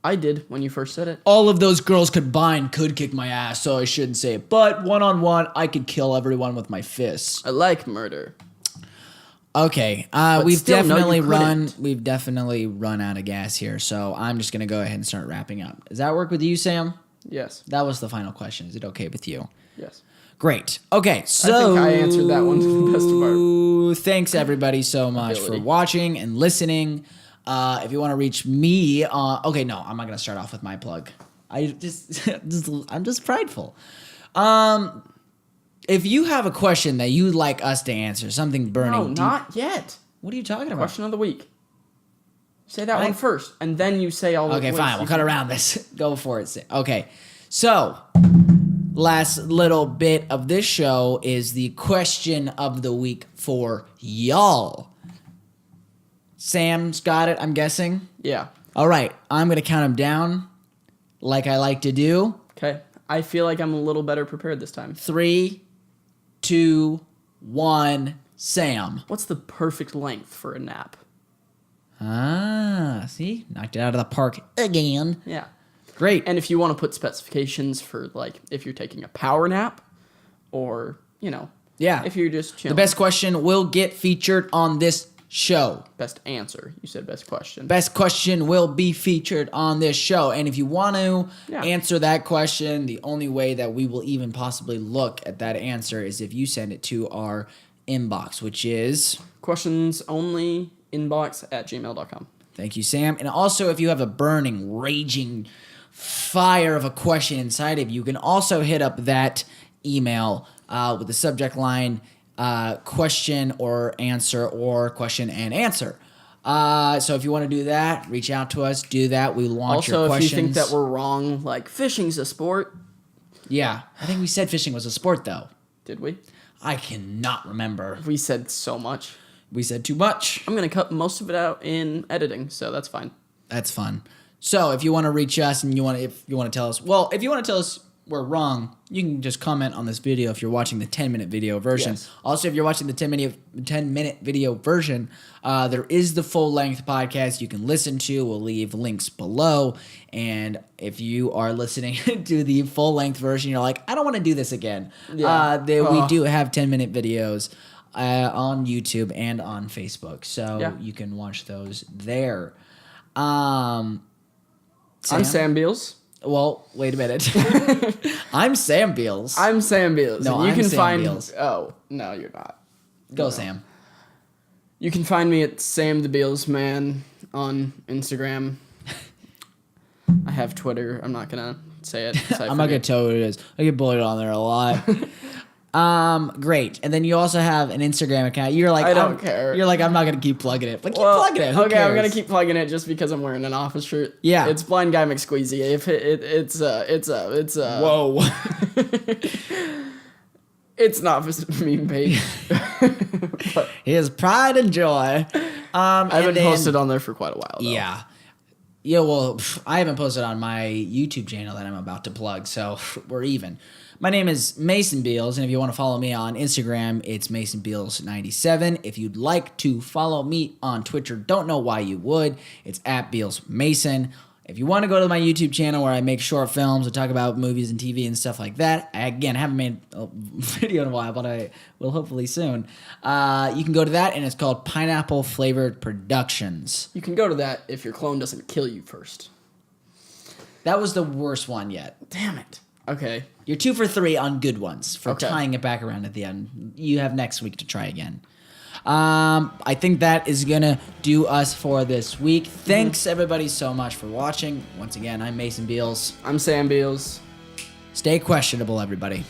I did when you first said it. All of those girls combined could kick my ass, so I shouldn't say it. But one-on-one, I could kill everyone with my fists. I like murder. Okay, we've still, no, you we've definitely run out of gas here, so I'm just gonna go ahead and start wrapping up. Does that work with you, Sam? Yes. That was the final question. Is it okay with you? Yes. Great. Okay, so I answered that one to the best of our thanks everybody so much ability. for watching and listening. If you want to reach me, okay, no, I'm not gonna start off with my plug. I'm just prideful. If you have a question that you'd like us to answer, something burning No, deep. not yet. What are you talking about? Question of the week. Say that one first, and then you say all the Okay, ways fine. you We'll can- cut around this. Go for it. Okay. So, last little bit of this show is the question of the week for y'all. Sam's got it, I'm guessing. Yeah. All right. I'm going to count them down like I like to do. Okay. I feel like I'm a little better prepared this time. 3, 2, 1, Sam. What's the perfect length for a nap? Ah, see? Knocked it out of the park again. Yeah. Great. And if you want to put specifications for, like, if you're taking a power nap or, Yeah. if you're just The chilling. best question will get featured on this show. Best answer. You said best question. Best question will be featured on this show. And if you want to Yeah. answer that question, the only way that we will even possibly look at that answer is if you send it to our inbox, which is... Questions only inbox at gmail.com. Thank you, Sam. And also, if you have a burning, raging fire of a question inside of you, you can also hit up that email with the subject line question or answer or question and answer. So if you want to do that, reach out to us. Do that. We launch your Also, if questions. you think that we're wrong, like, fishing's a sport. Yeah. I think we said fishing was a sport, though. Did we? I cannot remember. We said so much. We said too much. I'm going to cut most of it out in editing, so that's fine. That's fun. So if you want to reach us and if you want to tell us we're wrong, you can just comment on this video if you're watching the 10-minute video version. Yes. Also, if you're watching the 10-minute video version, there is the full-length podcast you can listen to. We'll leave links below. And if you are listening to the full-length version, you're like, I don't want to do this again. Yeah. We do have 10-minute videos on YouTube and on Facebook. So you can watch those there. I'm Sam Beals. Well, wait a minute. I'm Sam Beals. I'm Sam Beals. No, and you I'm can Sam find. Beals. Oh no, you're not. Go, No. Sam. You can find me at Sam the Beals Man on Instagram. I have Twitter. I'm not gonna say it. I'm not gonna tell you what it is. I get bullied on there a lot. Great. And then you also have an Instagram account. You're like, I don't care. You're like, I'm not gonna keep plugging it, but keep plugging it. Who Okay, I'm gonna cares? keep plugging it just because I'm wearing an office shirt. Yeah. It's Blind Guy McSqueezy. If it's Whoa. it's not a meme page. But His pride and joy. I haven't posted on there for quite a while. Though. Yeah. Yeah, well, I haven't posted on my YouTube channel that I'm about to plug, so we're even. My name is Mason Beals, and if you want to follow me on Instagram, it's Mason Beals 97. If you'd like to follow me on Twitter, don't know why you would, it's at Beals Mason. If you want to go to my YouTube channel where I make short films and talk about movies and TV and stuff like that, I, again, haven't made a video in a while, but I will hopefully soon. You can go to that, and it's called Pineapple Flavored Productions. You can go to that if your clone doesn't kill you first. That was the worst one yet. Damn it. Okay. You're 2 for 3 on good ones for Okay. tying it back around at the end. You have next week to try again. I think that is going to do us for this week. Thanks, everybody, so much for watching. Once again, I'm Mason Beals. I'm Sam Beals. Stay questionable, everybody.